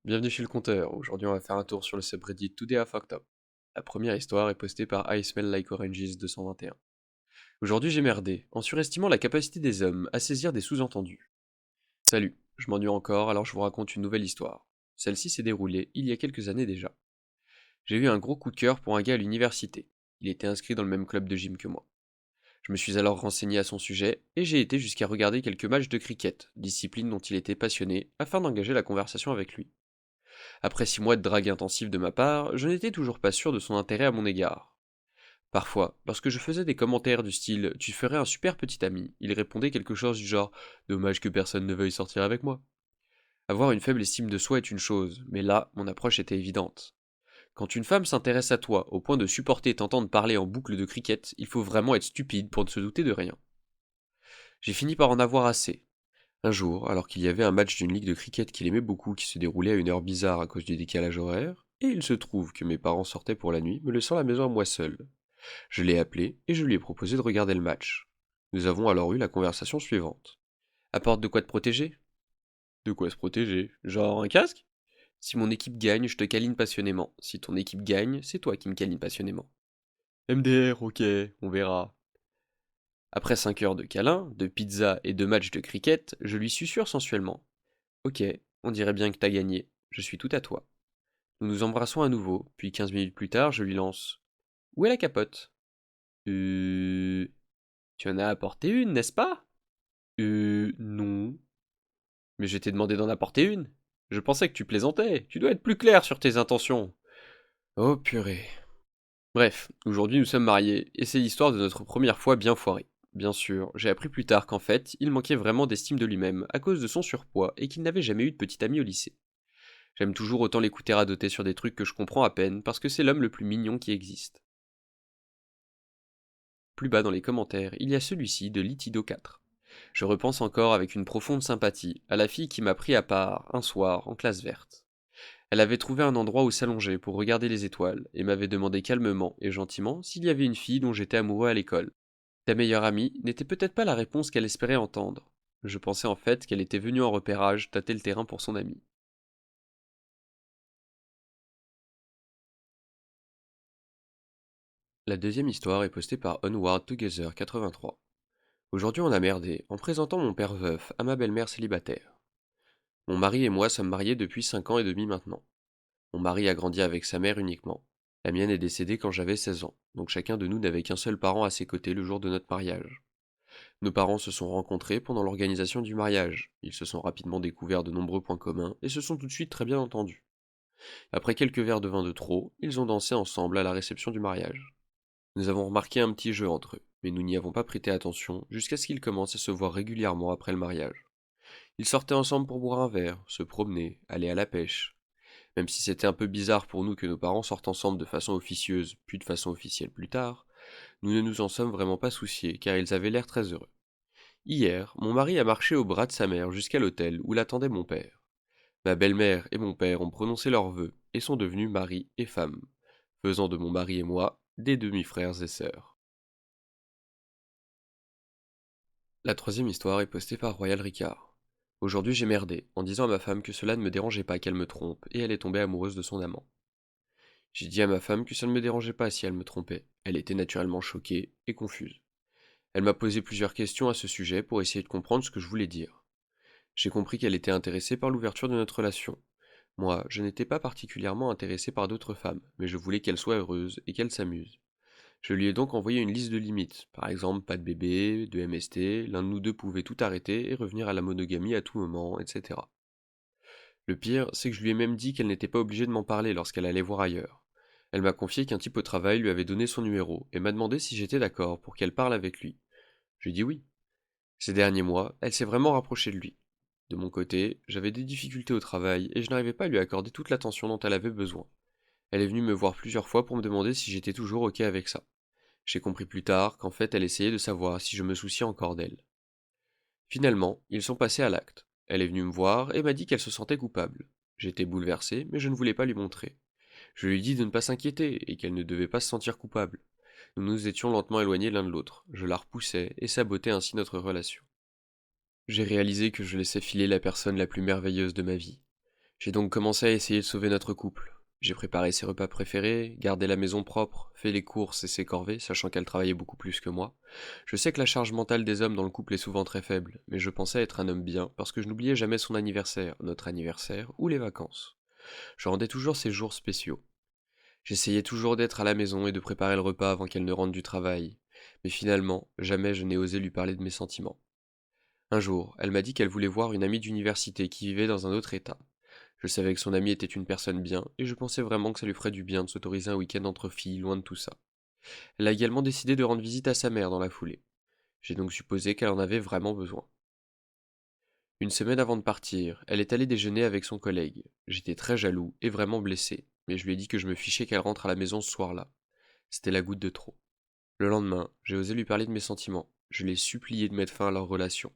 Bienvenue chez le compteur. Aujourd'hui, on va faire un tour sur le subreddit Today I Fucked Up. La première histoire est postée par I Smell Like Oranges 221. Aujourd'hui, j'ai merdé, en surestimant la capacité des hommes à saisir des sous-entendus. Salut, je m'ennuie encore, alors je vous raconte une nouvelle histoire. Celle-ci s'est déroulée il y a quelques années déjà. J'ai eu un gros coup de cœur pour un gars à l'université. Il était inscrit dans le même club de gym que moi. Je me suis alors renseigné à son sujet, et j'ai été jusqu'à regarder quelques matchs de cricket, discipline dont il était passionné, afin d'engager la conversation avec lui. Après 6 mois de drague intensive de ma part, je n'étais toujours pas sûr de son intérêt à mon égard. Parfois, lorsque je faisais des commentaires du style «Tu ferais un super petit ami», il répondait quelque chose du genre «Dommage que personne ne veuille sortir avec moi». Avoir une faible estime de soi est une chose, mais là, mon approche était évidente. Quand une femme s'intéresse à toi au point de supporter t'entendre parler en boucle de cricket, il faut vraiment être stupide pour ne se douter de rien. J'ai fini par en avoir assez. Un jour, alors qu'il y avait un match d'une ligue de cricket qu'il aimait beaucoup qui se déroulait à une heure bizarre à cause du décalage horaire, et il se trouve que mes parents sortaient pour la nuit, me laissant à la maison à moi seul. Je l'ai appelé et je lui ai proposé de regarder le match. Nous avons alors eu la conversation suivante. Apporte de quoi te protéger? De quoi se protéger? Genre un casque? Si mon équipe gagne, je te câline passionnément. Si ton équipe gagne, c'est toi qui me câline passionnément. MDR, ok, on verra. Après 5 heures de câlins, de pizza et de matchs de cricket, je lui susurre sensuellement. Ok, on dirait bien que t'as gagné. Je suis tout à toi. Nous nous embrassons à nouveau, puis 15 minutes plus tard, je lui lance. Où est la capote? Tu en as apporté une, n'est-ce pas? Non. Mais je t'ai demandé d'en apporter une. Je pensais que tu plaisantais. Tu dois être plus clair sur tes intentions. Oh purée. Bref, aujourd'hui nous sommes mariés, et c'est l'histoire de notre première fois bien foirée. Bien sûr, j'ai appris plus tard qu'en fait, il manquait vraiment d'estime de lui-même à cause de son surpoids et qu'il n'avait jamais eu de petit ami au lycée. J'aime toujours autant l'écouter radoter sur des trucs que je comprends à peine parce que c'est l'homme le plus mignon qui existe. Plus bas dans les commentaires, il y a celui-ci de Litido4. Je repense encore avec une profonde sympathie à la fille qui m'a pris à part un soir en classe verte. Elle avait trouvé un endroit où s'allonger pour regarder les étoiles et m'avait demandé calmement et gentiment s'il y avait une fille dont j'étais amoureux à l'école. Ta meilleure amie n'était peut-être pas la réponse qu'elle espérait entendre. Je pensais en fait qu'elle était venue en repérage tâter le terrain pour son amie. La deuxième histoire est postée par Onward Together 83. Aujourd'hui on a merdé en présentant mon père veuf à ma belle-mère célibataire. Mon mari et moi sommes mariés depuis 5 ans et demi maintenant. Mon mari a grandi avec sa mère uniquement. La mienne est décédée quand j'avais 16 ans, donc chacun de nous n'avait qu'un seul parent à ses côtés le jour de notre mariage. Nos parents se sont rencontrés pendant l'organisation du mariage. Ils se sont rapidement découverts de nombreux points communs et se sont tout de suite très bien entendus. Après quelques verres de vin de trop, ils ont dansé ensemble à la réception du mariage. Nous avons remarqué un petit jeu entre eux, mais nous n'y avons pas prêté attention jusqu'à ce qu'ils commencent à se voir régulièrement après le mariage. Ils sortaient ensemble pour boire un verre, se promener, aller à la pêche. Même si c'était un peu bizarre pour nous que nos parents sortent ensemble de façon officieuse, puis de façon officielle plus tard, nous ne nous en sommes vraiment pas souciés car ils avaient l'air très heureux. Hier, mon mari a marché au bras de sa mère jusqu'à l'hôtel où l'attendait mon père. Ma belle-mère et mon père ont prononcé leurs vœux et sont devenus mari et femme, faisant de mon mari et moi des demi-frères et sœurs. La troisième histoire est postée par Royal Ricard. Aujourd'hui j'ai merdé, en disant à ma femme que cela ne me dérangeait pas qu'elle me trompe, et elle est tombée amoureuse de son amant. J'ai dit à ma femme que ça ne me dérangeait pas si elle me trompait. Elle était naturellement choquée et confuse. Elle m'a posé plusieurs questions à ce sujet pour essayer de comprendre ce que je voulais dire. J'ai compris qu'elle était intéressée par l'ouverture de notre relation. Moi, je n'étais pas particulièrement intéressé par d'autres femmes, mais je voulais qu'elle soit heureuse et qu'elle s'amuse. Je lui ai donc envoyé une liste de limites, par exemple pas de bébé, de MST, l'un de nous deux pouvait tout arrêter et revenir à la monogamie à tout moment, etc. Le pire, c'est que je lui ai même dit qu'elle n'était pas obligée de m'en parler lorsqu'elle allait voir ailleurs. Elle m'a confié qu'un type au travail lui avait donné son numéro et m'a demandé si j'étais d'accord pour qu'elle parle avec lui. J'ai dit oui. Ces derniers mois, elle s'est vraiment rapprochée de lui. De mon côté, j'avais des difficultés au travail et je n'arrivais pas à lui accorder toute l'attention dont elle avait besoin. Elle est venue me voir plusieurs fois pour me demander si j'étais toujours ok avec ça. J'ai compris plus tard qu'en fait elle essayait de savoir si je me souciais encore d'elle. Finalement, ils sont passés à l'acte. Elle est venue me voir et m'a dit qu'elle se sentait coupable. J'étais bouleversé, mais je ne voulais pas lui montrer. Je lui dis de ne pas s'inquiéter et qu'elle ne devait pas se sentir coupable. Nous nous étions lentement éloignés l'un de l'autre. Je la repoussais et sabotais ainsi notre relation. J'ai réalisé que je laissais filer la personne la plus merveilleuse de ma vie. J'ai donc commencé à essayer de sauver notre couple. J'ai préparé ses repas préférés, gardé la maison propre, fait les courses et ses corvées, sachant qu'elle travaillait beaucoup plus que moi. Je sais que la charge mentale des hommes dans le couple est souvent très faible, mais je pensais être un homme bien parce que je n'oubliais jamais son anniversaire, notre anniversaire ou les vacances. Je rendais toujours ces jours spéciaux. J'essayais toujours d'être à la maison et de préparer le repas avant qu'elle ne rentre du travail. Mais finalement, jamais je n'ai osé lui parler de mes sentiments. Un jour, elle m'a dit qu'elle voulait voir une amie d'université qui vivait dans un autre état. Je savais que son amie était une personne bien, et je pensais vraiment que ça lui ferait du bien de s'autoriser un week-end entre filles, loin de tout ça. Elle a également décidé de rendre visite à sa mère dans la foulée. J'ai donc supposé qu'elle en avait vraiment besoin. Une semaine avant de partir, elle est allée déjeuner avec son collègue. J'étais très jaloux et vraiment blessé, mais je lui ai dit que je me fichais qu'elle rentre à la maison ce soir-là. C'était la goutte de trop. Le lendemain, j'ai osé lui parler de mes sentiments. Je l'ai supplié de mettre fin à leur relation.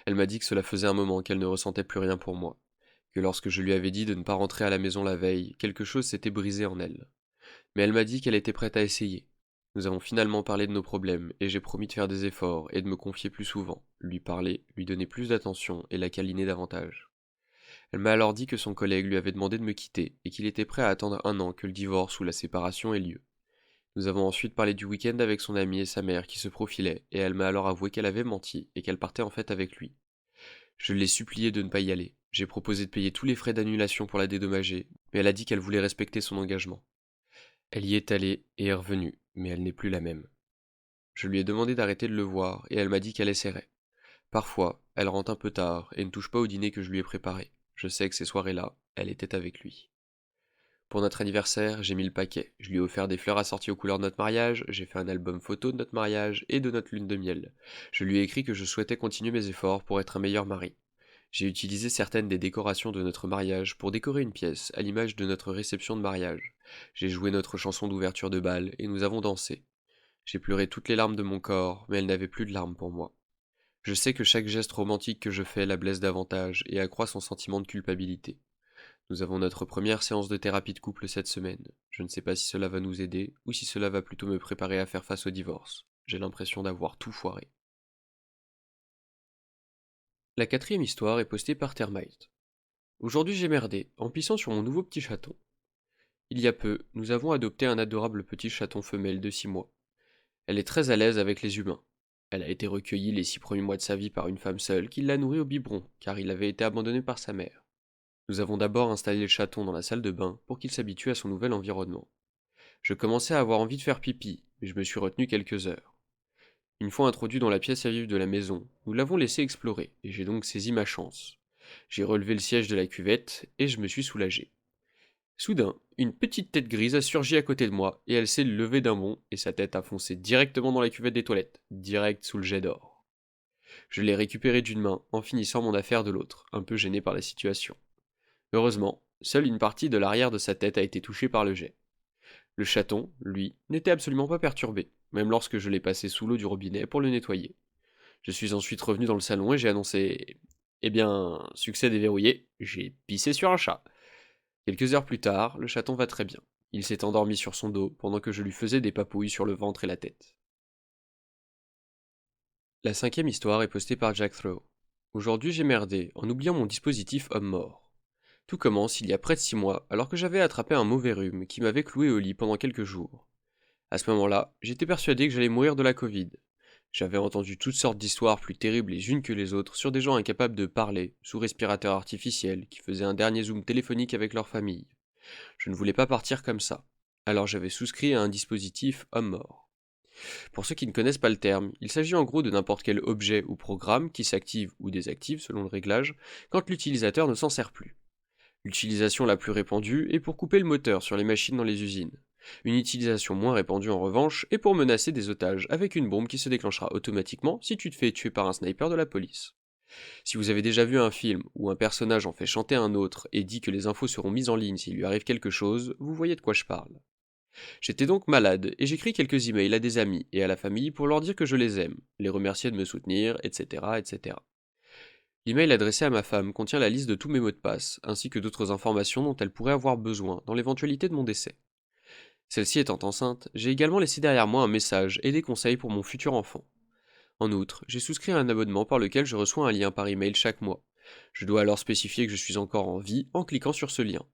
Elle m'a dit que cela faisait un moment qu'elle ne ressentait plus rien pour moi, que lorsque je lui avais dit de ne pas rentrer à la maison la veille, quelque chose s'était brisé en elle. Mais elle m'a dit qu'elle était prête à essayer. Nous avons finalement parlé de nos problèmes, et j'ai promis de faire des efforts et de me confier plus souvent, lui parler, lui donner plus d'attention et la câliner davantage. Elle m'a alors dit que son collègue lui avait demandé de me quitter et qu'il était prêt à attendre 1 an que le divorce ou la séparation ait lieu. Nous avons ensuite parlé du week-end avec son ami et sa mère qui se profilaient, et elle m'a alors avoué qu'elle avait menti et qu'elle partait en fait avec lui. Je l'ai supplié de ne pas y aller. J'ai proposé de payer tous les frais d'annulation pour la dédommager, mais elle a dit qu'elle voulait respecter son engagement. Elle y est allée et est revenue, mais elle n'est plus la même. Je lui ai demandé d'arrêter de le voir, et elle m'a dit qu'elle essaierait. Parfois, elle rentre un peu tard et ne touche pas au dîner que je lui ai préparé. Je sais que ces soirées-là, elle était avec lui. Pour notre anniversaire, j'ai mis le paquet. Je lui ai offert des fleurs assorties aux couleurs de notre mariage, j'ai fait un album photo de notre mariage et de notre lune de miel. Je lui ai écrit que je souhaitais continuer mes efforts pour être un meilleur mari. J'ai utilisé certaines des décorations de notre mariage pour décorer une pièce, à l'image de notre réception de mariage. J'ai joué notre chanson d'ouverture de bal et nous avons dansé. J'ai pleuré toutes les larmes de mon corps, mais elle n'avait plus de larmes pour moi. Je sais que chaque geste romantique que je fais la blesse davantage et accroît son sentiment de culpabilité. Nous avons notre première séance de thérapie de couple cette semaine. Je ne sais pas si cela va nous aider ou si cela va plutôt me préparer à faire face au divorce. J'ai l'impression d'avoir tout foiré. La quatrième histoire est postée par Termite. Aujourd'hui j'ai merdé, en pissant sur mon nouveau petit chaton. Il y a peu, nous avons adopté un adorable petit chaton femelle de 6 mois. Elle est très à l'aise avec les humains. Elle a été recueillie les 6 premiers mois de sa vie par une femme seule qui l'a nourrie au biberon, car il avait été abandonné par sa mère. Nous avons d'abord installé le chaton dans la salle de bain pour qu'il s'habitue à son nouvel environnement. Je commençais à avoir envie de faire pipi, mais je me suis retenu quelques heures. Une fois introduit dans la pièce à vivre de la maison, nous l'avons laissé explorer, et j'ai donc saisi ma chance. J'ai relevé le siège de la cuvette, et je me suis soulagé. Soudain, une petite tête grise a surgi à côté de moi, et elle s'est levée d'un bond, et sa tête a foncé directement dans la cuvette des toilettes, direct sous le jet d'or. Je l'ai récupérée d'une main, en finissant mon affaire de l'autre, un peu gêné par la situation. Heureusement, seule une partie de l'arrière de sa tête a été touchée par le jet. Le chaton, lui, n'était absolument pas perturbé, même lorsque je l'ai passé sous l'eau du robinet pour le nettoyer. Je suis ensuite revenu dans le salon et j'ai annoncé: Eh bien, succès déverrouillé, j'ai pissé sur un chat. Quelques heures plus tard, le chaton va très bien. Il s'est endormi sur son dos pendant que je lui faisais des papouilles sur le ventre et la tête. La cinquième histoire est postée par Jack Throw. Aujourd'hui j'ai merdé en oubliant mon dispositif homme-mort. Tout commence il y a près de 6 mois, alors que j'avais attrapé un mauvais rhume qui m'avait cloué au lit pendant quelques jours. À ce moment-là, j'étais persuadé que j'allais mourir de la Covid. J'avais entendu toutes sortes d'histoires plus terribles les unes que les autres sur des gens incapables de parler, sous respirateur artificiel, qui faisaient un dernier zoom téléphonique avec leur famille. Je ne voulais pas partir comme ça. Alors j'avais souscrit à un dispositif homme-mort. Pour ceux qui ne connaissent pas le terme, il s'agit en gros de n'importe quel objet ou programme qui s'active ou désactive selon le réglage quand l'utilisateur ne s'en sert plus. L'utilisation la plus répandue est pour couper le moteur sur les machines dans les usines. Une utilisation moins répandue en revanche est pour menacer des otages avec une bombe qui se déclenchera automatiquement si tu te fais tuer par un sniper de la police. Si vous avez déjà vu un film où un personnage en fait chanter un autre et dit que les infos seront mises en ligne s'il lui arrive quelque chose, vous voyez de quoi je parle. J'étais donc malade et j'écris quelques emails à des amis et à la famille pour leur dire que je les aime, les remercier de me soutenir, etc. etc. L'email adressé à ma femme contient la liste de tous mes mots de passe, ainsi que d'autres informations dont elle pourrait avoir besoin dans l'éventualité de mon décès. Celle-ci étant enceinte, j'ai également laissé derrière moi un message et des conseils pour mon futur enfant. En outre, j'ai souscrit à un abonnement par lequel je reçois un lien par email chaque mois. Je dois alors spécifier que je suis encore en vie en cliquant sur ce lien.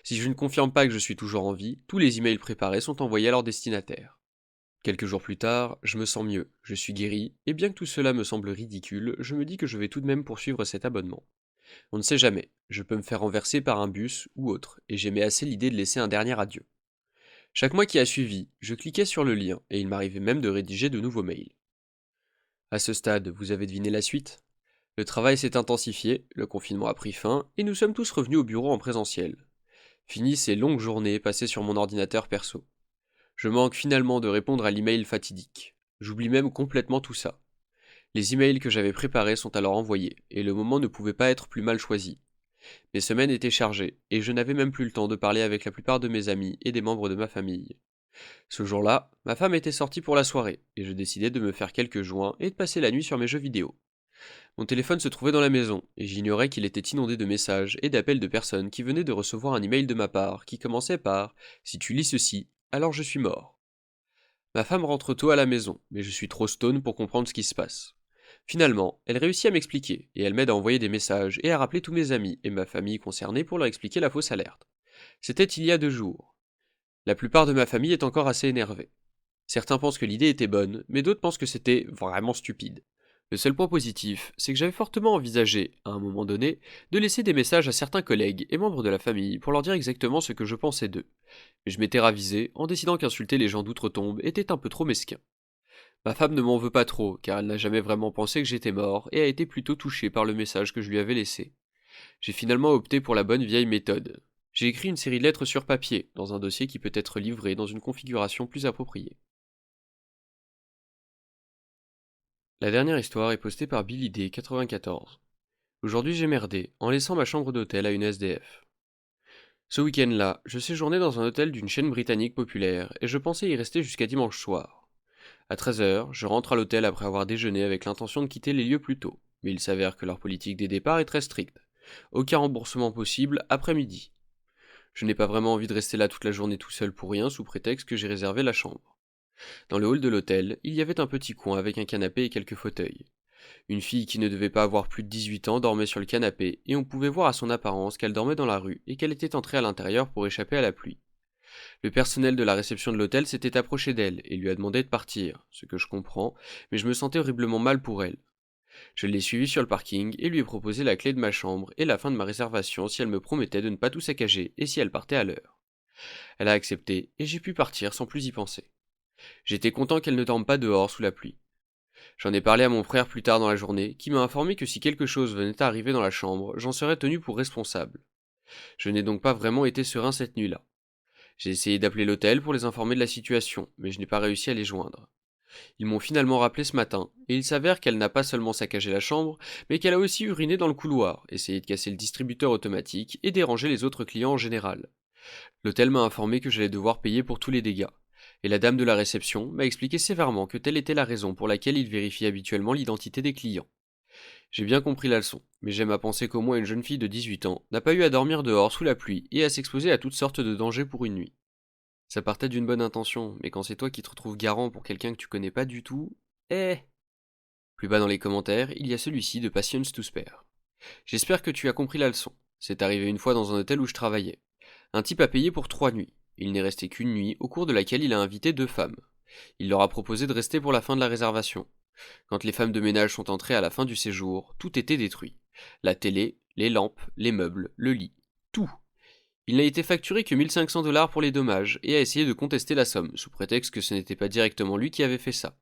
Si je ne confirme pas que je suis toujours en vie, tous les emails préparés sont envoyés à leur destinataire. Quelques jours plus tard, je me sens mieux, je suis guéri, et bien que tout cela me semble ridicule, je me dis que je vais tout de même poursuivre cet abonnement. On ne sait jamais, je peux me faire renverser par un bus ou autre, et j'aimais assez l'idée de laisser un dernier adieu. Chaque mois qui a suivi, je cliquais sur le lien, et il m'arrivait même de rédiger de nouveaux mails. À ce stade, vous avez deviné la suite? Le travail s'est intensifié, le confinement a pris fin, et nous sommes tous revenus au bureau en présentiel. Fini ces longues journées passées sur mon ordinateur perso. Je manque finalement de répondre à l'email fatidique. J'oublie même complètement tout ça. Les emails que j'avais préparés sont alors envoyés, et le moment ne pouvait pas être plus mal choisi. Mes semaines étaient chargées, et je n'avais même plus le temps de parler avec la plupart de mes amis et des membres de ma famille. Ce jour-là, ma femme était sortie pour la soirée, et je décidai de me faire quelques joints et de passer la nuit sur mes jeux vidéo. Mon téléphone se trouvait dans la maison, et j'ignorais qu'il était inondé de messages et d'appels de personnes qui venaient de recevoir un email de ma part qui commençait par «Si tu lis ceci, alors je suis mort». Ma femme rentre tôt à la maison, mais je suis trop stone pour comprendre ce qui se passe. Finalement, elle réussit à m'expliquer, et elle m'aide à envoyer des messages et à rappeler tous mes amis et ma famille concernés pour leur expliquer la fausse alerte. C'était il y a 2 jours. La plupart de ma famille est encore assez énervée. Certains pensent que l'idée était bonne, mais d'autres pensent que c'était vraiment stupide. Le seul point positif, c'est que j'avais fortement envisagé, à un moment donné, de laisser des messages à certains collègues et membres de la famille pour leur dire exactement ce que je pensais d'eux. Mais je m'étais ravisé en décidant qu'insulter les gens d'outre-tombe était un peu trop mesquin. Ma femme ne m'en veut pas trop, car elle n'a jamais vraiment pensé que j'étais mort et a été plutôt touchée par le message que je lui avais laissé. J'ai finalement opté pour la bonne vieille méthode. J'ai écrit une série de lettres sur papier, dans un dossier qui peut être livré dans une configuration plus appropriée. La dernière histoire est postée par Billy D 94. Aujourd'hui j'ai merdé, en laissant ma chambre d'hôtel à une SDF. Ce week-end-là, je séjournais dans un hôtel d'une chaîne britannique populaire, et je pensais y rester jusqu'à dimanche soir. À 13h, je rentre à l'hôtel après avoir déjeuné avec l'intention de quitter les lieux plus tôt, mais il s'avère que leur politique des départs est très stricte. Aucun remboursement possible après midi. Je n'ai pas vraiment envie de rester là toute la journée tout seul pour rien sous prétexte que j'ai réservé la chambre. Dans le hall de l'hôtel, il y avait un petit coin avec un canapé et quelques fauteuils. Une fille qui ne devait pas avoir plus de 18 ans dormait sur le canapé, et on pouvait voir à son apparence qu'elle dormait dans la rue et qu'elle était entrée à l'intérieur pour échapper à la pluie. Le personnel de la réception de l'hôtel s'était approché d'elle et lui a demandé de partir, ce que je comprends, mais je me sentais horriblement mal pour elle. Je l'ai suivie sur le parking et lui ai proposé la clé de ma chambre et la fin de ma réservation si elle me promettait de ne pas tout saccager et si elle partait à l'heure. Elle a accepté et j'ai pu partir sans plus y penser. J'étais content qu'elle ne dorme pas dehors sous la pluie. J'en ai parlé à mon frère plus tard dans la journée, qui m'a informé que si quelque chose venait à arriver dans la chambre, j'en serais tenu pour responsable. Je n'ai donc pas vraiment été serein cette nuit-là. J'ai essayé d'appeler l'hôtel pour les informer de la situation, mais je n'ai pas réussi à les joindre. Ils m'ont finalement rappelé ce matin, et il s'avère qu'elle n'a pas seulement saccagé la chambre, mais qu'elle a aussi uriné dans le couloir, essayé de casser le distributeur automatique et déranger les autres clients en général. L'hôtel m'a informé que j'allais devoir payer pour tous les dégâts, et la dame de la réception m'a expliqué sévèrement que telle était la raison pour laquelle il vérifie habituellement l'identité des clients. J'ai bien compris la leçon, mais j'aime à penser qu'au moins une jeune fille de 18 ans n'a pas eu à dormir dehors sous la pluie et à s'exposer à toutes sortes de dangers pour une nuit. Ça partait d'une bonne intention, mais quand c'est toi qui te retrouves garant pour quelqu'un que tu connais pas du tout, eh. Plus bas dans les commentaires, il y a celui-ci de Patience to Spare. J'espère que tu as compris la leçon. C'est arrivé une fois dans un hôtel où je travaillais. Un type a payé pour 3 nuits. Il n'est resté qu'une nuit, au cours de laquelle il a invité 2 femmes. Il leur a proposé de rester pour la fin de la réservation. Quand les femmes de ménage sont entrées à la fin du séjour, tout était détruit. La télé, les lampes, les meubles, le lit, tout. Il n'a été facturé que 1500 $ pour les dommages et a essayé de contester la somme, sous prétexte que ce n'était pas directement lui qui avait fait ça.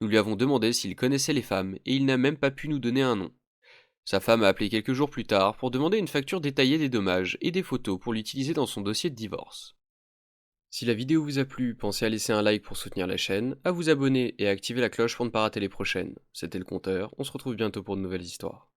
Nous lui avons demandé s'il connaissait les femmes et il n'a même pas pu nous donner un nom. Sa femme a appelé quelques jours plus tard pour demander une facture détaillée des dommages et des photos pour l'utiliser dans son dossier de divorce. Si la vidéo vous a plu, pensez à laisser un like pour soutenir la chaîne, à vous abonner et à activer la cloche pour ne pas rater les prochaines. C'était le compteur, on se retrouve bientôt pour de nouvelles histoires.